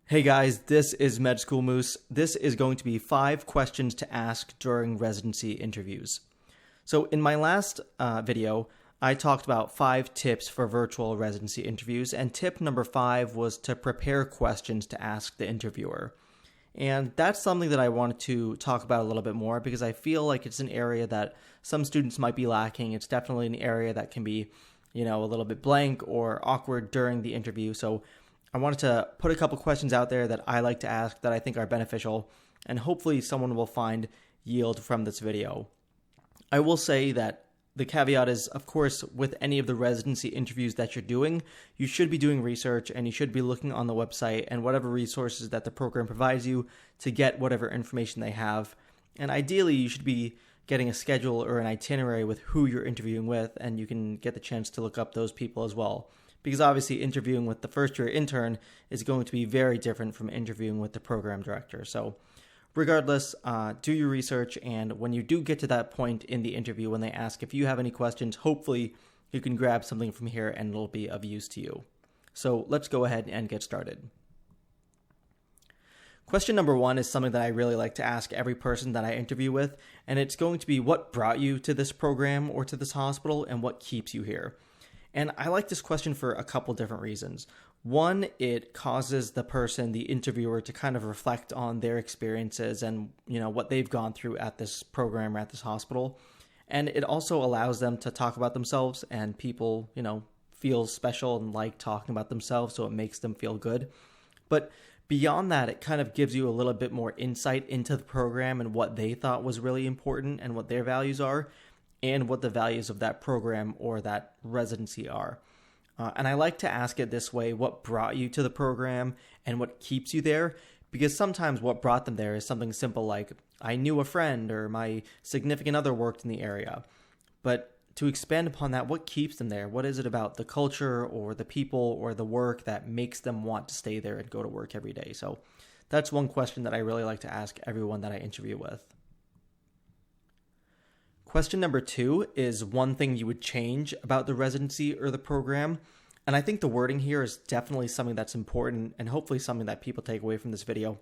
Hey guys, this is Med School Moose. This is going to be 5 questions to ask during residency interviews. So in my last video, I talked about 5 tips for virtual residency interviews, and tip number 5 was to prepare questions to ask the interviewer. And that's something that I wanted to talk about a little bit more because I feel like it's an area that some students might be lacking. It's definitely an area that can be, a little bit blank or awkward during the interview. So I wanted to put a couple questions out there that I like to ask that I think are beneficial, and hopefully someone will find yield from this video. I will say that the caveat is, of course, with any of the residency interviews that you're doing, you should be doing research and you should be looking on the website and whatever resources that the program provides you to get whatever information they have. And ideally, you should be getting a schedule or an itinerary with who you're interviewing with, and you can get the chance to look up those people as well. Because obviously interviewing with the first-year intern is going to be very different from interviewing with the program director. So regardless, do your research, and when you do get to that point in the interview, when they ask if you have any questions, hopefully you can grab something from here and it'll be of use to you. So let's go ahead and get started. Question number 1 is something that I really like to ask every person that I interview with, and it's going to be what brought you to this program or to this hospital and what keeps you here. And I like this question for a couple different reasons. One, it causes the person, the interviewer, to kind of reflect on their experiences and, what they've gone through at this program or at this hospital. And it also allows them to talk about themselves, and people, feel special and like talking about themselves, so it makes them feel good. But beyond that, it kind of gives you a little bit more insight into the program and what they thought was really important and what their values are, and what the values of that program or that residency are. And I like to ask it this way: what brought you to the program and what keeps you there? Because sometimes what brought them there is something simple like, I knew a friend or my significant other worked in the area. But to expand upon that, what keeps them there? What is it about the culture or the people or the work that makes them want to stay there and go to work every day? So that's one question that I really like to ask everyone that I interview with. Question number 2 is one thing you would change about the residency or the program. And I think the wording here is definitely something that's important and hopefully something that people take away from this video.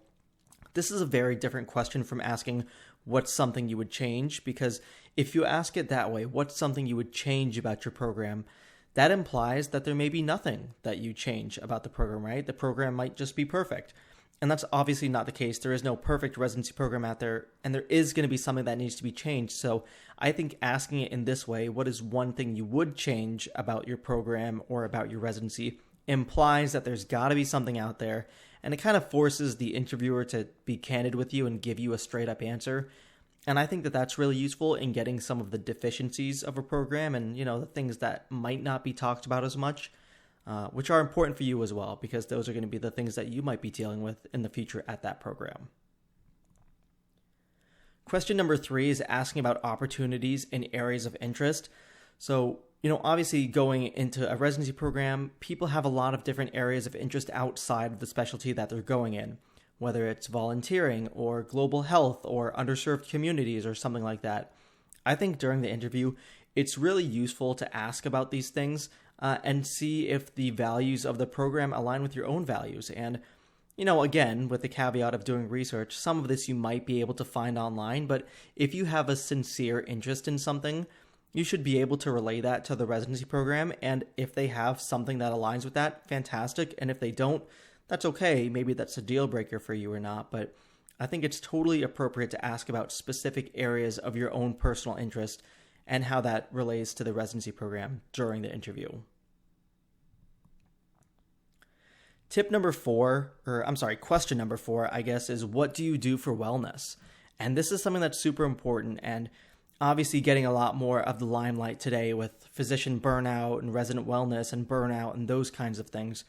This is a very different question from asking what's something you would change, because if you ask it that way, what's something you would change about your program, that implies that there may be nothing that you change about the program, right? The program might just be perfect. And that's obviously not the case. There is no perfect residency program out there, and there is going to be something that needs to be changed. So I think asking it in this way, what is one thing you would change about your program or about your residency, implies that there's got to be something out there, and it kind of forces the interviewer to be candid with you and give you a straight up answer. And I think that that's really useful in getting some of the deficiencies of a program and, the things that might not be talked about as much. Which are important for you as well, because those are going to be the things that you might be dealing with in the future at that program. Question number 3 is asking about opportunities in areas of interest. So, obviously going into a residency program, people have a lot of different areas of interest outside of the specialty that they're going in, whether it's volunteering or global health or underserved communities or something like that. I think during the interview, it's really useful to ask about these things and see if the values of the program align with your own values. And, again, with the caveat of doing research, some of this you might be able to find online, but if you have a sincere interest in something, you should be able to relay that to the residency program. And if they have something that aligns with that, fantastic. And if they don't, that's okay. Maybe that's a deal breaker for you or not, but I think it's totally appropriate to ask about specific areas of your own personal interest and how that relates to the residency program during the interview. Question number 4, I guess, is what do you do for wellness? And this is something that's super important and obviously getting a lot more of the limelight today with physician burnout and resident wellness and burnout and those kinds of things.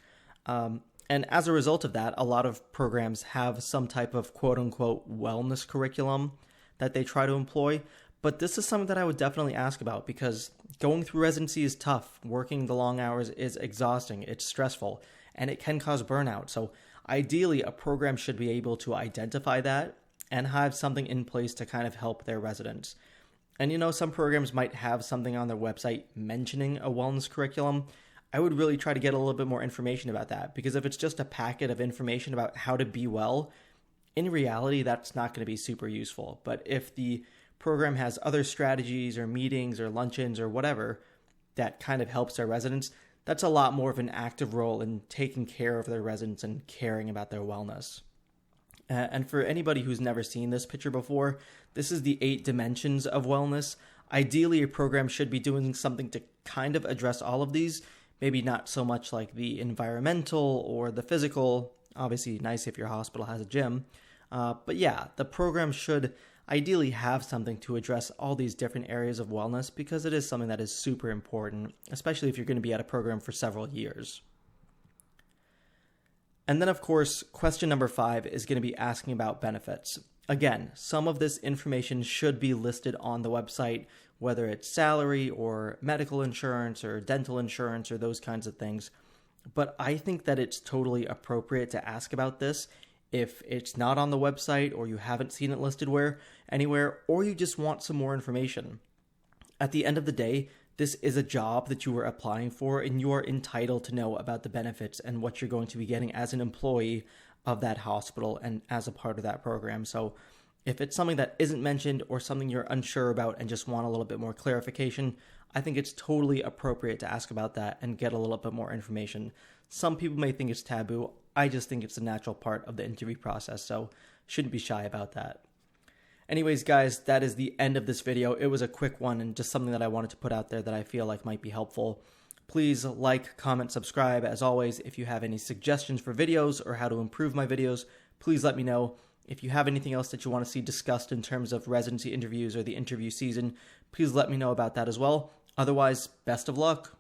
And as a result of that, a lot of programs have some type of quote-unquote wellness curriculum that they try to employ. But this is something that I would definitely ask about, because going through residency is tough. Working the long hours is exhausting. It's stressful, and it can cause burnout. So ideally, a program should be able to identify that and have something in place to kind of help their residents. And some programs might have something on their website mentioning a wellness curriculum. I would really try to get a little bit more information about that, because if it's just a packet of information about how to be well, in reality, that's not going to be super useful. But if the program has other strategies or meetings or luncheons or whatever that kind of helps their residents, that's a lot more of an active role in taking care of their residents and caring about their wellness. And for anybody who's never seen this picture before, this is the 8 dimensions of wellness. Ideally, a program should be doing something to kind of address all of these. Maybe not so much like the environmental or the physical. Obviously, nice if your hospital has a gym. But yeah, the program should ideally have something to address all these different areas of wellness, because it is something that is super important, especially if you're going to be at a program for several years. And then, of course, question number 5 is going to be asking about benefits. Again, some of this information should be listed on the website, whether it's salary or medical insurance or dental insurance or those kinds of things. But I think that it's totally appropriate to ask about this if it's not on the website, or you haven't seen it listed anywhere, or you just want some more information. At the end of the day, this is a job that you are applying for, and you are entitled to know about the benefits and what you're going to be getting as an employee of that hospital and as a part of that program. So if it's something that isn't mentioned or something you're unsure about and just want a little bit more clarification, I think it's totally appropriate to ask about that and get a little bit more information. Some people may think it's taboo. I just think it's a natural part of the interview process, so shouldn't be shy about that. Anyways, guys, that is the end of this video. It was a quick one and just something that I wanted to put out there that I feel like might be helpful. Please like, comment, subscribe. As always, if you have any suggestions for videos or how to improve my videos, please let me know. If you have anything else that you want to see discussed in terms of residency interviews or the interview season, please let me know about that as well. Otherwise, best of luck.